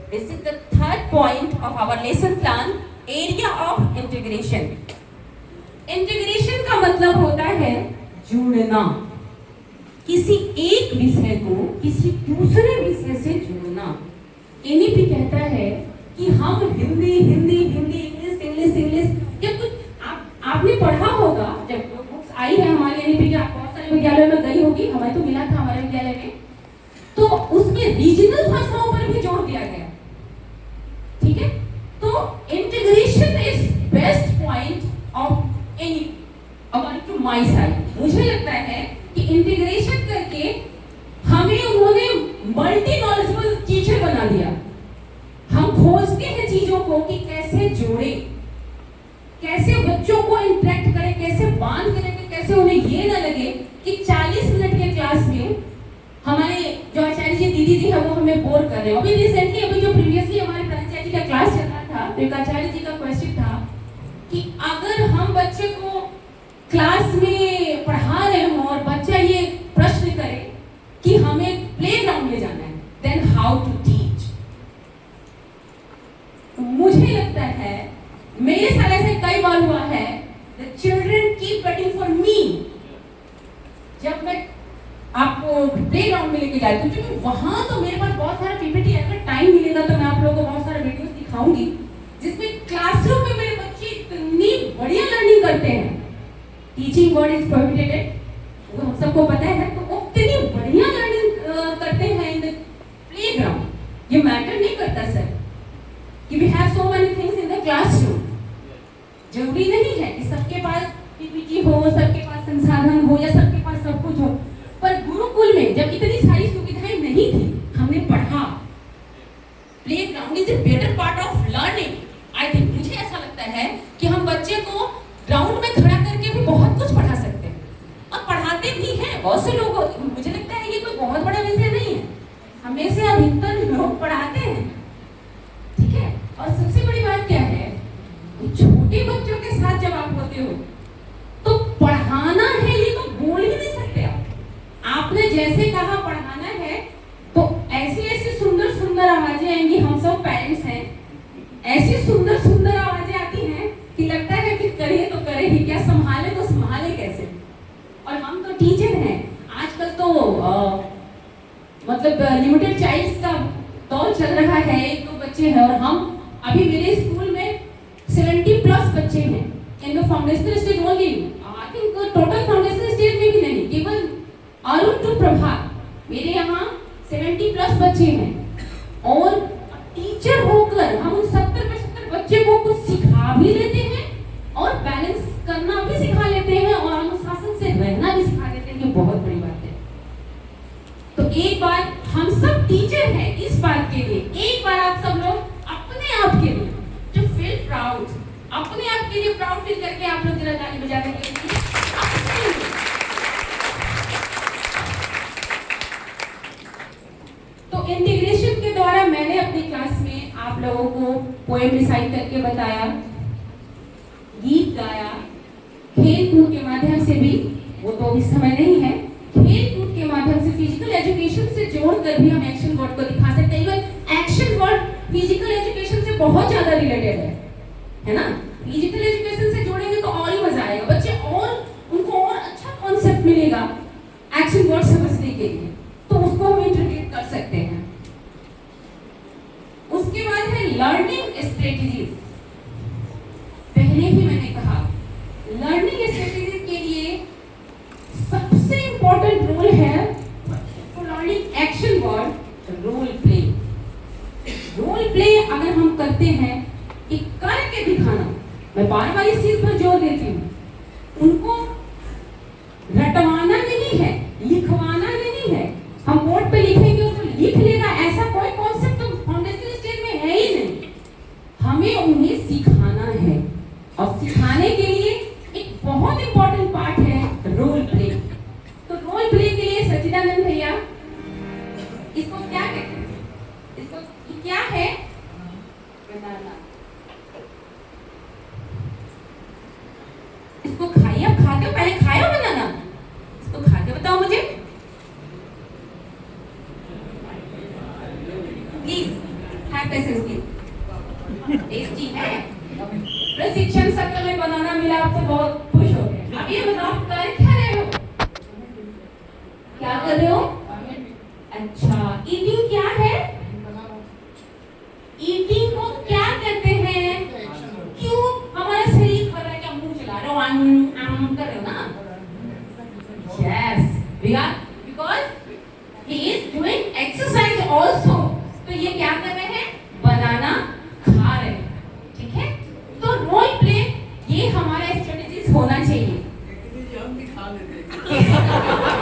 This is the third point of our lesson plan, area of integration. Integration का मतलब होता है जुड़ना, किसी एक विषय को किसी दूसरे विषय से जोड़ना। एनईपी कहता है कि हम Hindi Hindi Hindi English English English, जब कुछ आपने पढ़ा होगा, जब बुक्स आई है हमारे एनईपी के, आप बहुत सारे विद्यालयों में गई होगी, हमें तो मिला था हमारे विद्यालय में, तो उसमें रीजनल भाषाओं पर भी जोर दिया गया। ठीक है, तो integration is best point of any according to my side. मुझे लगता है कि इंटीग्रेशन करके हमें उन्होंने मल्टी नॉलेजेबल टीचर बना दिया। हम खोजते हैं चीजों को कि कैसे जोड़े, कैसे बच्चों को इंटरेक्ट करें, कैसे बांध करें, कैसे उन्हें ये ना लगे कि 40 मिनट के क्लास में हमारे जो आचार्य जी दीदी जी है वो हमें बोर कर रहे हो। अभी रिसेंटली अभी जो प्रीवियसली हमारे प्राचार्य जी का क्लास चल रहा था, तो एक आचार्य जी का क्वेश्चन था कि अगर हम बच्चे को क्लास में पढ़ा रहे हो और बच्चा ये प्रश्न करे कि हमें प्लेग्राउंड में जाना है, देन हाउ टू टीच। मुझे लगता है मेरे साथ ऐसे कई बार हुआ है, the children keep waiting for me. जब मैं आपको प्लेग्राउंड में लेके जाती हूँ, क्योंकि वहां तो मेरे पास बहुत सारा पीपीटी, अगर टाइम मिलेगा तो मैं आप लोगों को बहुत सारा वीडियोस दिखाऊंगी, जिसमें क्लासरूम में मेरे बच्चे इतनी बढ़िया लर्निंग करते हैं। टीचिंग वर्ड इज प्रोहिबिटेड, वो हम सबको पता है, तो वो इतनी बढ़िया लर्निंग करते हैं इन द प्लेग्राउंड। ये मैटर नहीं करता सर कि we have so many things in the classroom. जरूरी नहीं है कि सबके पास पीपीटी हो, सबके पास संसाधन हो, या सबके पास सब कुछ हो, पर गुरुकुल में जब इतनी सारी सुविधाएं नहीं थी, हमने पढ़ा। Playground is a better part of learning. I think, मुझे ऐसा लगता है कि हम बच्चे को ग्राउंड में खड़ा करके भी बहुत कुछ पढ़ा सकते हैं, और पढ़ाते भी हैं बहुत से लोग। मुझे लगता है ये कोई बहुत बड़ा विषय नहीं है, हमें से अधिकतर लोग पढ़ाते हैं। ठीक है, और सबसे बड़ी बात क्या है, छोटे बच्चों के साथ जब आप होते हो तो पढ़ाना है ये तो बोल ही नहीं सकते आप। आपने जैसे कहा पढ़ाना है, तो ऐसी ऐसी सुंदर सुंदर आवाजें आएंगी। हम सब पेरेंट्स हैं, ऐसी सुंदर सुंदर आवाजें आती हैं कि लगता है कि करे तो करे ही क्या, संभाले तो संभाले कैसे। और हम तो टीचर हैं, आजकल तो मतलब लिमिटेड चाइल्ड्स का दौर चल रहा है, 1-2 बच्चे हैं, और हम अभी मेरे स्कूल में 70+ बच्चे हैं in the foundational stage only. I think total foundational stage में भी नहीं, केवल अरुण टू प्रभात मेरे यहाँ 70+ बच्चे हैं। और टीचर होकर हम उन 70-75 बच्चे को कुछ सिखा भी लेते हैं, और बैलेंस करना भी सिखा लेते हैं, और अनुशासन से रहना भी सिखा लेते हैं। ये बहुत बड़ी बात है। तो एक बार हम सब टीचर हैं इस बात के लिए, एक बार आप सब लोग अपने आप के लिए टू फील प्राउड, अपने आप के लिए प्राउड फील करके आप लोग जरा ताली बजा देंगे। तो इंटीग्रेशन के द्वारा मैंने अपनी क्लास में आप लोगों को पोएम रिसाइट करके बताया, गीत गाया, खेल कूद के माध्यम से भी, वो तो इस समय नहीं है, खेल कूद के माध्यम से, फिजिकल एजुकेशन से जोड़कर भी हम एक्शन वर्ड को दिखा सकते हैं। एक्शन वर्ड फिजिकल एजुकेशन से बहुत ज्यादा रिलेटेड है ना। फिजिकल एजुकेशन से जोड़ेंगे तो और ही मजा आएगा, बच्चे और उनको और अच्छा कॉन्सेप्ट मिलेगा एक्शन वर्ड समझने के लिए, तो उसको हम इंटीग्रेट कर सकते हैं। उसके बाद है लर्निंग स्ट्रेटजीज। पहले ही मैंने कहा, लर्निंग स्ट्रेटजीज के लिए सबसे इंपॉर्टेंट रोल है for learning action word, role play. Role play अगर हम करते हैं कि करके दिखाना, मैं बार बार इस चीज पर जोर देती हूँ, उनको रटवाना नहीं है, लिखवाना नहीं है। हम बोर्ड पे लिखेंगे उसको लिख लेगा, ऐसा कोई कॉन्सेप्ट तो फाउंडेशन स्टेज में है ही नहीं। हमें उन्हें सिखाना है, और सिखाने के लिए एक बहुत इंपॉर्टेंट पार्ट है रोल प्ले। तो रोल प्ले के लिए सच्चिदानंद भैया, इसको क्या कहते हैं, इसको क्या है बताना, इसको खाइए। आप खाते हो, पहले खाए हो बनाना, इसको खा के बताओ मुझे प्लीज। पेशेंस की टेस्टी है। प्रशिक्षण सत्र में बनाना मिला, आप तो बहुत खुश हो गए। अब ये बताओ कर क्या रहे हो? क्या कर रहे हो? अच्छा, ईटिंग क्या है? ईटिंग को क्या कहते हैं? क्यों हमारा शरीर कर रहा है, क्या मुंह चला रहे हो, आम कर रहे हो ना? Yes, because he is doing exercise also। तो ये क्या कर रहे हैं? बनाना खा रहे हैं, ठीक है? तो रोल प्ले ये हमारा स्ट्रेटेजीज होना चाहिए। हम भी खा लेते हैं।